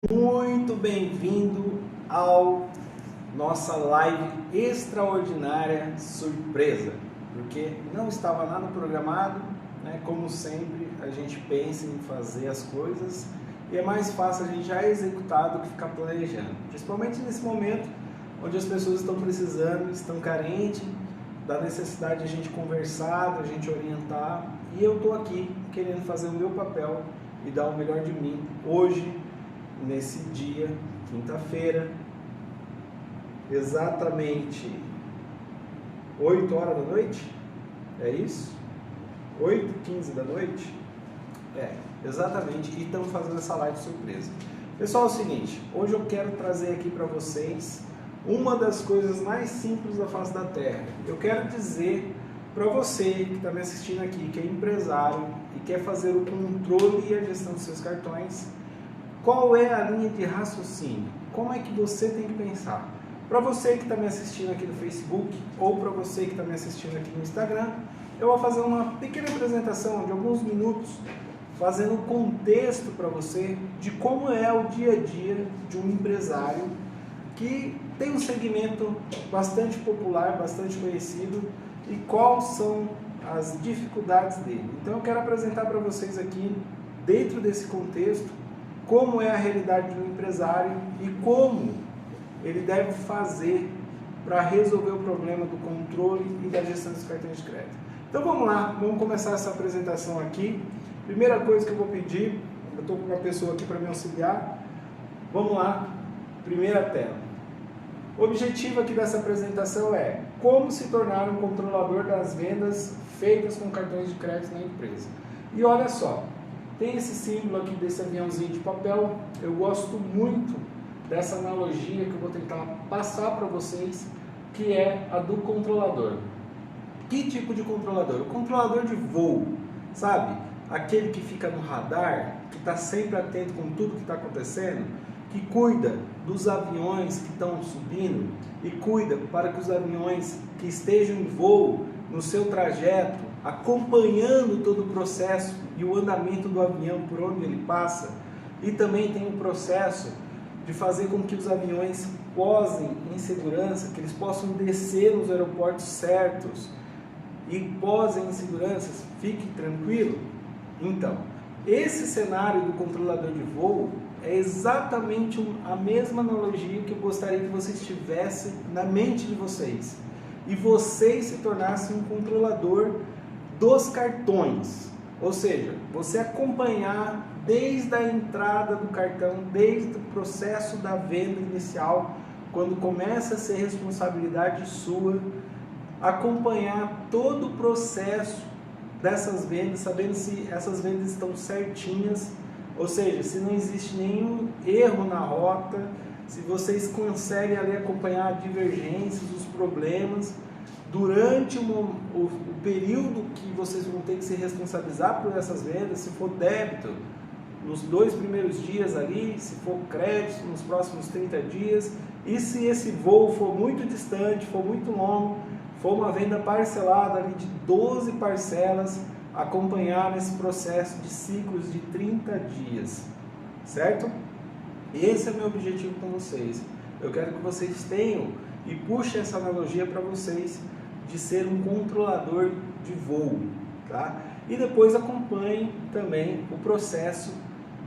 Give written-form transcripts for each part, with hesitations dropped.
Muito bem-vindo ao nossa live extraordinária surpresa, porque não estava nada programado, né? Como sempre, a gente pensa em fazer as coisas e é mais fácil a gente já executar do que ficar planejando, principalmente nesse momento onde as pessoas estão precisando, estão carentes da necessidade de a gente conversar, da gente orientar, e eu estou aqui querendo fazer o meu papel e dar o melhor de mim hoje, nesse dia, quinta-feira, exatamente 8 horas da noite, é isso? 8h15 da noite? Exatamente, e estamos fazendo essa live surpresa. Pessoal, é o seguinte, hoje eu quero trazer aqui para vocês uma das coisas mais simples da face da Terra. Eu quero dizer para você que está me assistindo aqui, que é empresário e quer fazer o controle e a gestão dos seus cartões, qual é a linha de raciocínio? Como é que você tem que pensar? Para você que está me assistindo aqui no Facebook ou para você que está me assistindo aqui no Instagram, eu vou fazer uma pequena apresentação de alguns minutos, fazendo um contexto para você de como é o dia a dia de um empresário que tem um segmento bastante popular, bastante conhecido, e quais são as dificuldades dele. Então eu quero apresentar para vocês aqui, dentro desse contexto, como é a realidade de um empresário e como ele deve fazer para resolver o problema do controle e da gestão dos cartões de crédito. Então vamos lá, vamos começar essa apresentação aqui. Primeira coisa que eu vou pedir, eu estou com uma pessoa aqui para me auxiliar. Vamos lá, primeira tela. O objetivo aqui dessa apresentação é como se tornar um controlador das vendas feitas com cartões de crédito na empresa. E olha só, tem esse símbolo aqui desse aviãozinho de papel. Eu gosto muito dessa analogia que eu vou tentar passar para vocês, que é a do controlador. Que tipo de controlador? O controlador de voo, sabe? Aquele que fica no radar, que está sempre atento com tudo que está acontecendo, que cuida dos aviões que estão subindo e cuida para que os aviões que estejam em voo no seu trajeto, acompanhando todo o processo e o andamento do avião por onde ele passa, e também tem um processo de fazer com que os aviões posem em segurança, que eles possam descer nos aeroportos certos e posem em segurança, fique tranquilo. Então, esse cenário do controlador de voo é exatamente a mesma analogia que eu gostaria que vocês tivessem na mente de vocês, e vocês se tornassem um controlador dos cartões, ou seja, você acompanhar desde a entrada do cartão, desde o processo da venda inicial, quando começa a ser responsabilidade sua, acompanhar todo o processo dessas vendas, sabendo se essas vendas estão certinhas, ou seja, se não existe nenhum erro na rota, se vocês conseguem ali acompanhar divergências, os problemas, durante o período que vocês vão ter que se responsabilizar por essas vendas, se for débito, nos 2 primeiros dias ali, se for crédito, nos próximos 30 dias, e se esse voo for muito distante, for muito longo, for uma venda parcelada ali de 12 parcelas, acompanhar nesse processo de ciclos de 30 dias, certo? Esse é o meu objetivo com vocês. Eu quero que vocês tenham e puxem essa analogia para vocês de ser um controlador de voo, tá? E depois acompanhem também o processo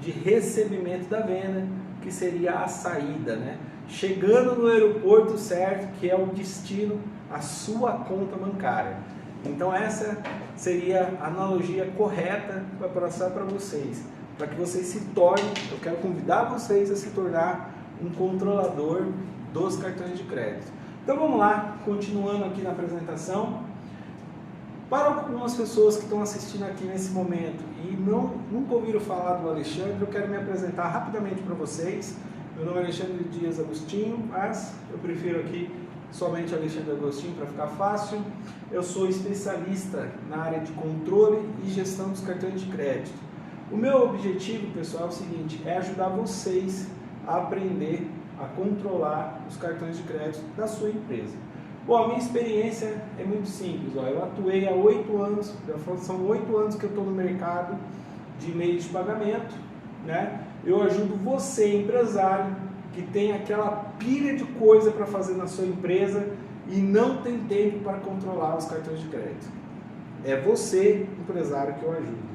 de recebimento da venda, que seria a saída, né? Chegando no aeroporto certo, que é o destino, a sua conta bancária. Então essa seria a analogia correta para passar para vocês, para que vocês se tornem, eu quero convidar vocês a se tornar um controlador dos cartões de crédito. Então vamos lá, continuando aqui na apresentação. Para algumas pessoas que estão assistindo aqui nesse momento e nunca ouviram falar do Alexandre, eu quero me apresentar rapidamente para vocês. Meu nome é Alexandre Dias Agostinho, mas eu prefiro aqui somente Alexandre Agostinho para ficar fácil. Eu sou especialista na área de controle e gestão dos cartões de crédito. O meu objetivo, pessoal, é o seguinte, é ajudar vocês a aprender a controlar os cartões de crédito da sua empresa. Bom, a minha experiência é muito simples. Eu atuei há 8 anos, são 8 anos que eu estou no mercado de meios de pagamento, né? eu ajudo você, empresário, que tem aquela pilha de coisa para fazer na sua empresa e não tem tempo para controlar os cartões de crédito. É você, empresário, que eu ajudo.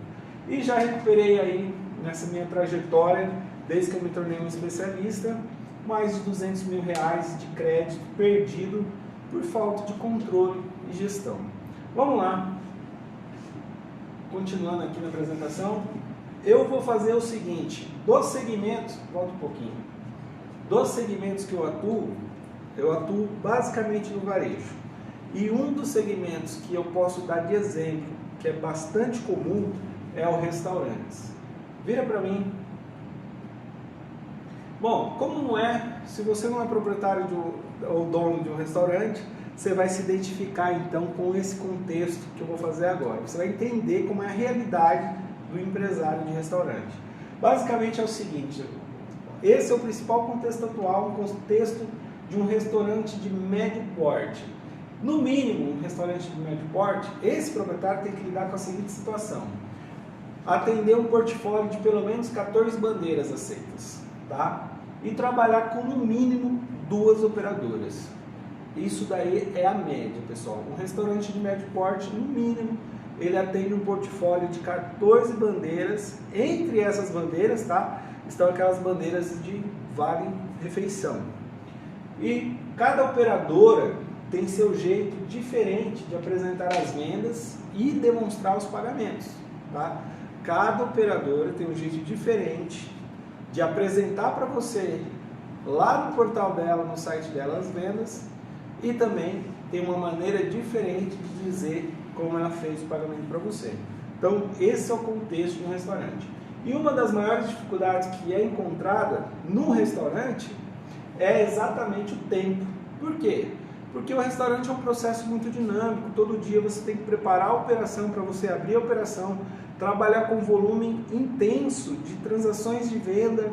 E já recuperei aí, nessa minha trajetória, desde que eu me tornei um especialista, mais de R$200 mil de crédito perdido por falta de controle e gestão. Vamos lá. Continuando aqui na apresentação, eu vou fazer o seguinte, dos segmentos, volta um pouquinho, dos segmentos que eu atuo basicamente no varejo. E um dos segmentos que eu posso dar de exemplo, que é bastante comum, é o restaurantes. Vira para mim. Bom, como não é, se você não é proprietário ou dono de um restaurante, você vai se identificar então com esse contexto que eu vou fazer agora. Você vai entender como é a realidade do empresário de restaurante. Basicamente é o seguinte, esse é o principal contexto atual, um contexto de um restaurante de médio porte. No mínimo, um restaurante de médio porte, esse proprietário tem que lidar com a seguinte situação: atender um portfólio de pelo menos 14 bandeiras aceitas, tá? E trabalhar com no mínimo 2 operadoras. Isso daí é a média, pessoal. Um restaurante de médio porte, no mínimo, ele atende um portfólio de 14 bandeiras. Entre essas bandeiras, tá, estão aquelas bandeiras de vale refeição. E cada operadora tem seu jeito diferente de apresentar as vendas e demonstrar os pagamentos, tá? Cada operadora tem um jeito diferente de apresentar para você lá no portal dela, no site dela, as vendas, e também tem uma maneira diferente de dizer como ela fez o pagamento para você. Então, esse é o contexto de um restaurante. E uma das maiores dificuldades que é encontrada no restaurante é exatamente o tempo. Por quê? Porque o restaurante é um processo muito dinâmico. Todo dia você tem que preparar a operação para você abrir a operação, trabalhar com volume intenso de transações de venda,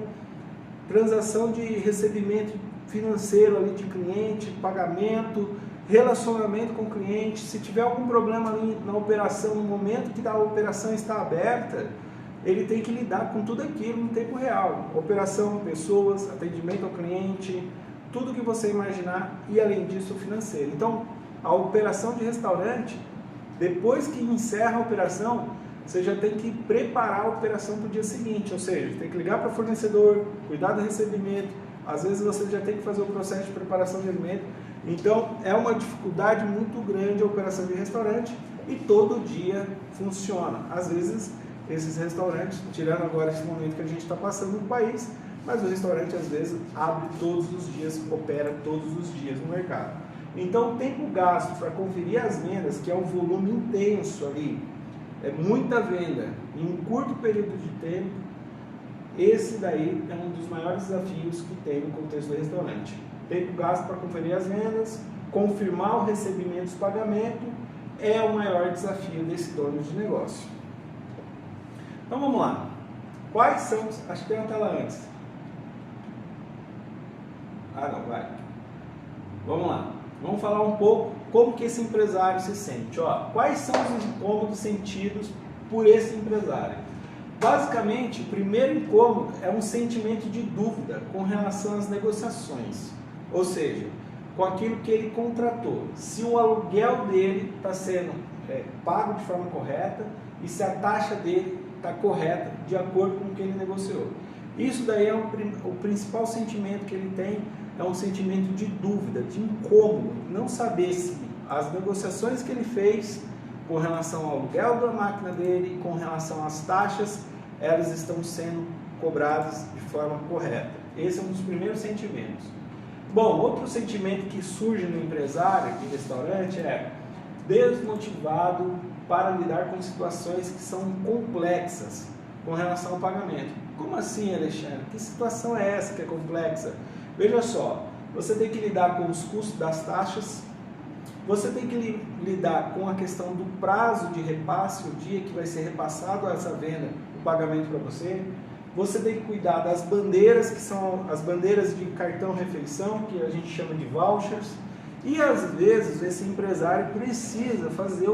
transação de recebimento financeiro ali de cliente, pagamento, relacionamento com o cliente. Se tiver algum problema ali na operação, no momento que a operação está aberta, ele tem que lidar com tudo aquilo no tempo real. Operação, pessoas, atendimento ao cliente, tudo que você imaginar, e além disso o financeiro. Então, a operação de restaurante, depois que encerra a operação, você já tem que preparar a operação para o dia seguinte, ou seja, tem que ligar para o fornecedor, cuidar do recebimento, às vezes você já tem que fazer o processo de preparação de alimento. Então, é uma dificuldade muito grande a operação de restaurante e todo dia funciona. Às vezes, esses restaurantes, tirando agora esse momento que a gente está passando no país, mas o restaurante às vezes abre todos os dias, opera todos os dias no mercado. Então, o tempo gasto para conferir as vendas, que é um volume intenso ali, é muita venda em um curto período de tempo, esse daí é um dos maiores desafios que tem no contexto do restaurante. Tempo gasto para conferir as vendas, confirmar o recebimento e pagamento é o maior desafio desse dono de negócio. Então vamos lá. Quais são, acho que tem uma tela antes. Ah não, vai. Vamos lá. Vamos falar um pouco como que esse empresário se sente. Ó, quais são os incômodos sentidos por esse empresário? Basicamente, o primeiro incômodo é um sentimento de dúvida com relação às negociações. Ou seja, com aquilo que ele contratou. Se o aluguel dele está sendo pago de forma correta e se a taxa dele está correta de acordo com o que ele negociou. Isso daí é o principal sentimento que ele tem, é um sentimento de dúvida, de incômodo, não saber se as negociações que ele fez com relação ao aluguel da máquina dele, com relação às taxas, elas estão sendo cobradas de forma correta. Esse é um dos primeiros sentimentos. Bom, outro sentimento que surge no empresário de restaurante é desmotivado para lidar com situações que são complexas com relação ao pagamento. Como assim, Alexandre? Que situação é essa que é complexa? Veja só, você tem que lidar com os custos das taxas, você tem que lidar com a questão do prazo de repasse, o dia que vai ser repassado essa venda, o pagamento para você. Você tem que cuidar das bandeiras, que são as bandeiras de cartão refeição, que a gente chama de vouchers. E às vezes esse empresário precisa fazer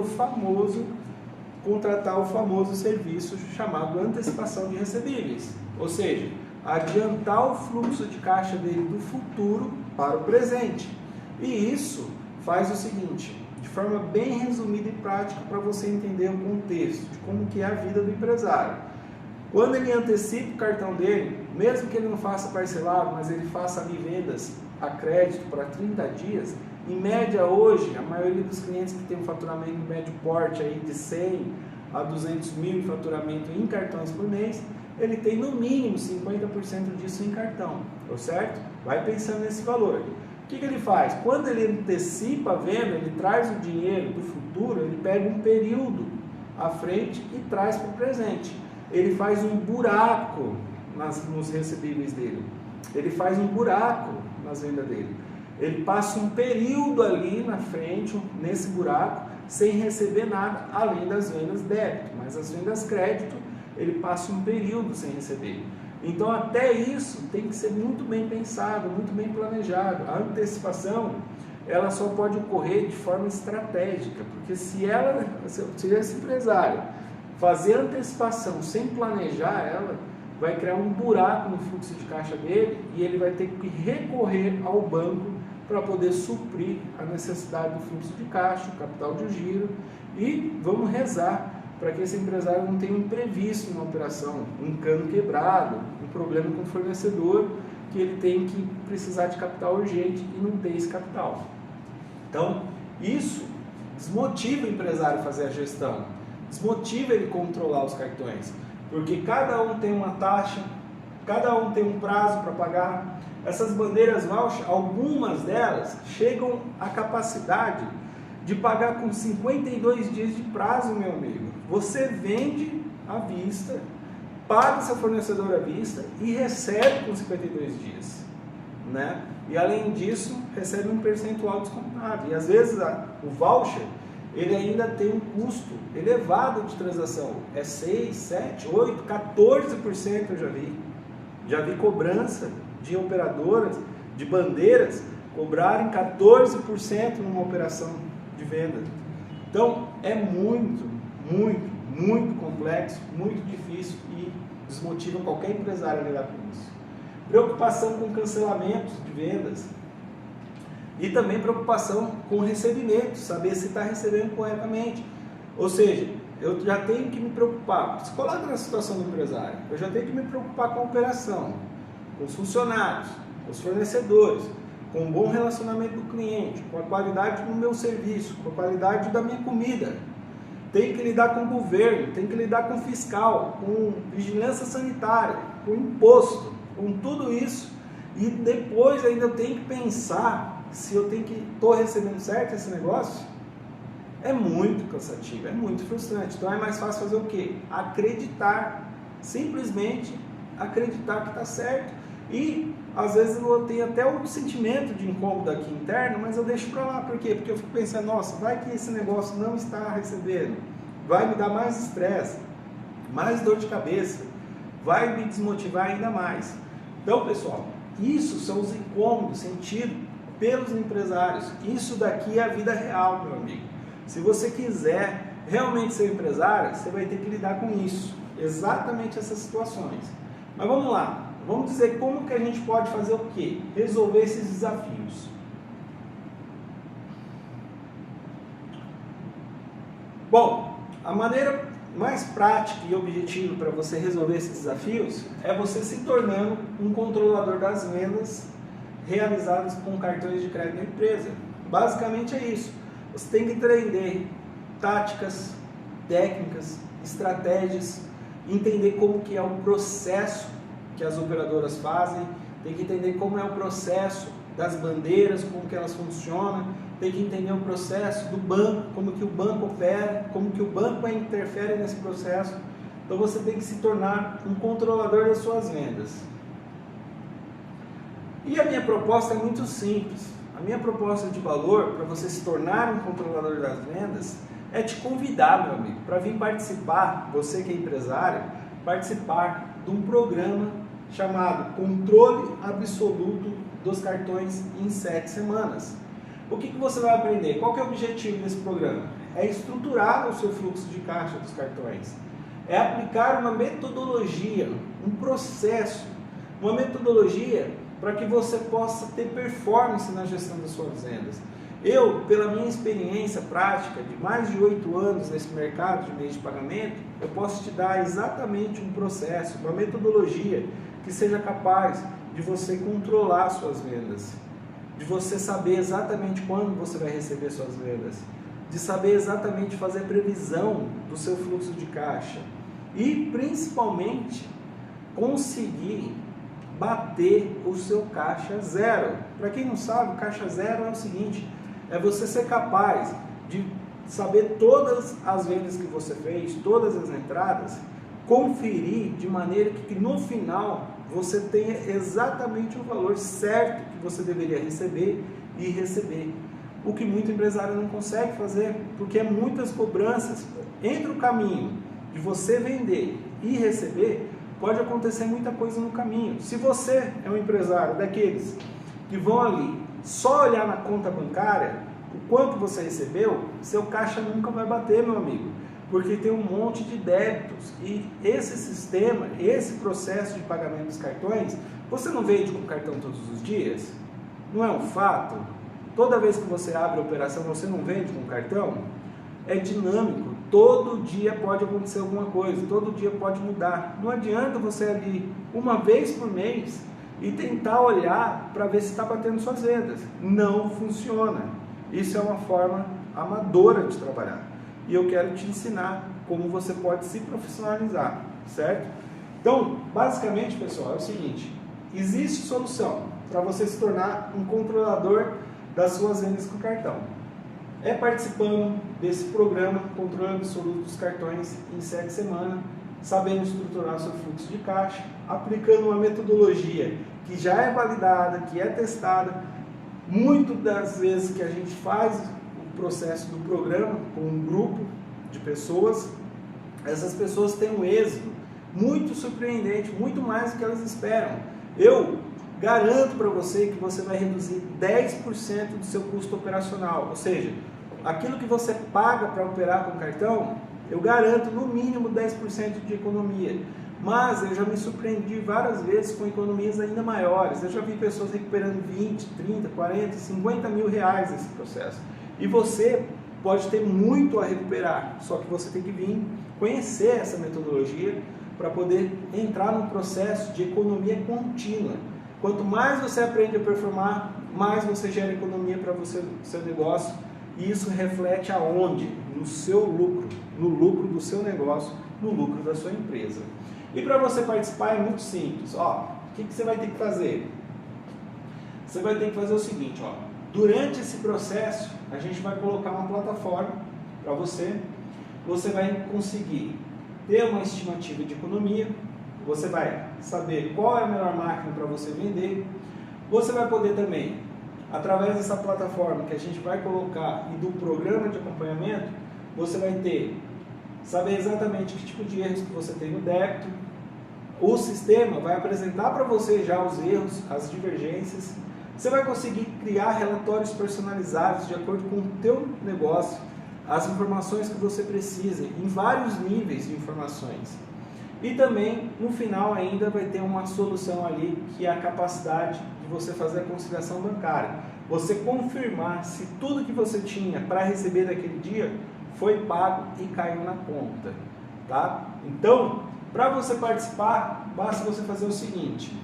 contratar o famoso serviço chamado antecipação de recebíveis. Ou seja, adiantar o fluxo de caixa dele do futuro para o presente. E isso faz o seguinte, de forma bem resumida e prática para você entender o contexto de como que é a vida do empresário. Quando ele antecipa o cartão dele, mesmo que ele não faça parcelado, mas ele faça ali vendas a crédito para 30 dias, em média hoje, a maioria dos clientes que tem um faturamento médio porte aí de 100 a 200 mil em faturamento em cartões por mês, ele tem no mínimo 50% disso em cartão, tá certo? Vai pensando nesse valor. O que ele faz? Quando ele antecipa a venda, ele traz o dinheiro do futuro, ele pega um período à frente e traz para o presente. Ele faz um buraco nos recebíveis dele. Ele faz um buraco nas vendas dele. Ele passa um período ali na frente, nesse buraco, sem receber nada, além das vendas débito. Mas as vendas crédito, ele passa um período sem receber. Então até isso tem que ser muito bem pensado, muito bem planejado. A antecipação, ela só pode ocorrer de forma estratégica, porque se esse empresário fazer antecipação sem planejar ela, vai criar um buraco no fluxo de caixa dele e ele vai ter que recorrer ao banco para poder suprir a necessidade do fluxo de caixa, o capital de giro, e vamos rezar para que esse empresário não tenha um imprevisto na operação, um cano quebrado, um problema com o fornecedor, que ele tem que precisar de capital urgente e não tem esse capital. Então, isso desmotiva o empresário a fazer a gestão, desmotiva ele controlar os cartões, porque cada um tem uma taxa, cada um tem um prazo para pagar. Essas bandeiras voucher, algumas delas chegam à capacidade de pagar com 52 dias de prazo, meu amigo. Você vende à vista, paga seu fornecedor à vista e recebe com 52 dias, né? E além disso, recebe um percentual descontado. E às vezes o voucher, ele ainda tem um custo elevado de transação. É 6, 7, 8, 14% eu já vi. Já vi cobrança de operadoras, de bandeiras, cobrarem 14% numa operação de venda. Então, é muito complexo, muito difícil e desmotiva qualquer empresário a lidar com isso. Preocupação com cancelamentos de vendas e também preocupação com o recebimento, saber se está recebendo corretamente. Ou seja, eu já tenho que me preocupar, se coloca na situação do empresário, eu já tenho que me preocupar com a operação, com os funcionários, com os fornecedores, com um bom relacionamento do cliente, com a qualidade do meu serviço, com a qualidade da minha comida. Tem que lidar com o governo, tem que lidar com o fiscal, com vigilância sanitária, com imposto, com tudo isso. E depois ainda eu tenho que pensar se eu estou recebendo certo esse negócio. É muito cansativo, é muito frustrante. Então é mais fácil fazer o quê? Acreditar, simplesmente acreditar que está certo. E às vezes eu tenho até um sentimento de incômodo aqui interno, mas eu deixo para lá. Por quê? Porque eu fico pensando, nossa, vai que esse negócio não está recebendo, vai me dar mais estresse, mais dor de cabeça, vai me desmotivar ainda mais. Então, pessoal, isso são os incômodos sentidos pelos empresários. Isso daqui é a vida real, meu amigo. Se você quiser realmente ser empresário, você vai ter que lidar com isso, exatamente essas situações. Mas vamos lá. Vamos dizer como que a gente pode fazer o quê? Resolver esses desafios. Bom, a maneira mais prática e objetiva para você resolver esses desafios é você se tornando um controlador das vendas realizadas com cartões de crédito da empresa. Basicamente é isso. Você tem que aprender táticas, técnicas, estratégias, entender como que é o processo que as operadoras fazem, tem que entender como é o processo das bandeiras, como que elas funcionam, tem que entender o processo do banco, como que o banco opera, como que o banco interfere nesse processo. Então você tem que se tornar um controlador das suas vendas. E a minha proposta é muito simples. A minha proposta de valor para você se tornar um controlador das vendas é te convidar, meu amigo, para vir participar, você que é empresário, participar de um programa chamado Controle Absoluto dos Cartões em 7 semanas. O que você vai aprender? Qual que é o objetivo desse programa? É estruturar o seu fluxo de caixa dos cartões. É aplicar uma metodologia, um processo Uma metodologia para que você possa ter performance na gestão das suas vendas. Eu, pela minha experiência prática de mais de 8 anos nesse mercado de meios de pagamento, eu posso te dar exatamente um processo, uma metodologia que seja capaz de você controlar suas vendas, de você saber exatamente quando você vai receber suas vendas, de saber exatamente fazer a previsão do seu fluxo de caixa e, principalmente, conseguir bater o seu caixa zero. Para quem não sabe, o caixa zero é o seguinte, é você ser capaz de saber todas as vendas que você fez, todas as entradas, conferir de maneira que no final você tenha exatamente o valor certo que você deveria receber e receber. O que muito empresário não consegue fazer, porque é muitas cobranças. Entre o caminho de você vender e receber, pode acontecer muita coisa no caminho. Se você é um empresário daqueles que vão ali só olhar na conta bancária, o quanto você recebeu, seu caixa nunca vai bater, meu amigo, porque tem um monte de débitos e esse sistema, esse processo de pagamento dos cartões, você não vende com cartão todos os dias? Não é um fato? Toda vez que você abre a operação, você não vende com cartão? É dinâmico, todo dia pode acontecer alguma coisa, todo dia pode mudar. Não adianta você ali uma vez por mês e tentar olhar para ver se está batendo suas vendas. Não funciona. Isso é uma forma amadora de trabalhar. E eu quero te ensinar como você pode se profissionalizar, certo? Então, basicamente, pessoal, é o seguinte, existe solução para você se tornar um controlador das suas vendas com cartão. É participando desse programa Controle Absoluto dos Cartões em 7 semanas, sabendo estruturar seu fluxo de caixa, aplicando uma metodologia que já é validada, que é testada. Muitas das vezes que a gente faz o processo do programa com um grupo de pessoas, essas pessoas têm um êxito muito surpreendente, muito mais do que elas esperam. Eu garanto para você que você vai reduzir 10% do seu custo operacional, ou seja, aquilo que você paga para operar com cartão, eu garanto no mínimo 10% de economia. Mas eu já me surpreendi várias vezes com economias ainda maiores. Eu já vi pessoas recuperando 20, 30, 40, 50 mil reais nesse processo. E você pode ter muito a recuperar, só que você tem que vir conhecer essa metodologia para poder entrar num processo de economia contínua. Quanto mais você aprende a performar, mais você gera economia para você, seu negócio. E isso reflete aonde? No seu lucro, no lucro do seu negócio, no lucro da sua empresa. E para você participar é muito simples. Ó, o que você vai ter que fazer? Você vai ter que fazer o seguinte, ó. Durante esse processo, a gente vai colocar uma plataforma para você. Você vai conseguir ter uma estimativa de economia. Você vai saber qual é a melhor máquina para você vender. Você vai poder também, através dessa plataforma que a gente vai colocar e do programa de acompanhamento, você vai saber exatamente que tipo de erros que você tem no débito. O sistema vai apresentar para você já os erros, as divergências. Você vai conseguir criar relatórios personalizados de acordo com o teu negócio, as informações que você precisa, em vários níveis de informações. E também, no final ainda, vai ter uma solução ali, que é a capacidade de você fazer a conciliação bancária. Você confirmar se tudo que você tinha para receber naquele dia foi pago e caiu na conta, tá? Então, para você participar, basta você fazer o seguinte,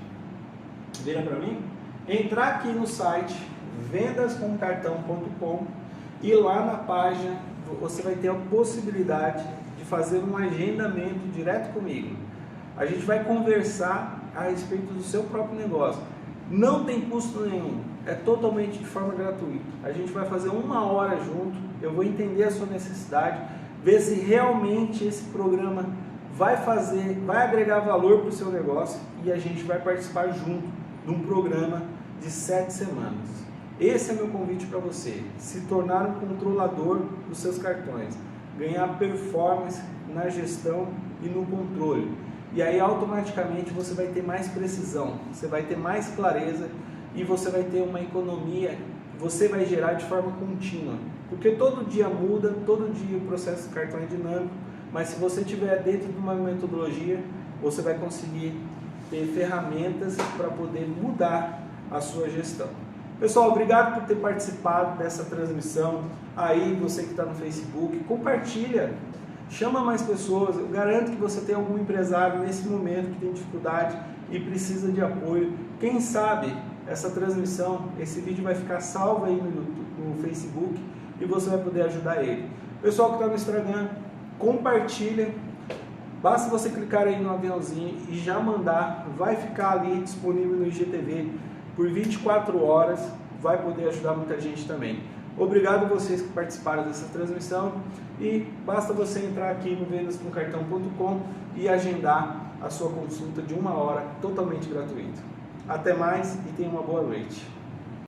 vira para mim, entrar aqui no site vendascomcartão.com e lá na página você vai ter a possibilidade de fazer um agendamento direto comigo. A gente vai conversar a respeito do seu próprio negócio. Não tem custo nenhum, é totalmente de forma gratuita. A gente vai fazer 1 hora junto, eu vou entender a sua necessidade, ver se realmente esse programa vai agregar valor para o seu negócio e a gente vai participar junto de um programa de 7 semanas. Esse é meu convite para você, se tornar um controlador dos seus cartões, ganhar performance na gestão e no controle. E aí automaticamente você vai ter mais precisão, você vai ter mais clareza e você vai ter uma economia que você vai gerar de forma contínua. Porque todo dia muda, todo dia o processo do cartão é dinâmico, mas se você estiver dentro de uma metodologia, você vai conseguir ter ferramentas para poder mudar a sua gestão. Pessoal, obrigado por ter participado dessa transmissão. Aí, você que está no Facebook, compartilha, chama mais pessoas. Eu garanto que você tem algum empresário nesse momento que tem dificuldade e precisa de apoio. Quem sabe essa transmissão, esse vídeo vai ficar salvo aí no Facebook e você vai poder ajudar ele. Pessoal que está no Instagram, compartilha. Basta você clicar aí no aviãozinho e já mandar, vai ficar ali disponível no IGTV por 24 horas, vai poder ajudar muita gente também. Obrigado a vocês que participaram dessa transmissão e basta você entrar aqui no vendascomcartão.com e agendar a sua consulta de 1 hora totalmente gratuito. Até mais e tenha uma boa noite.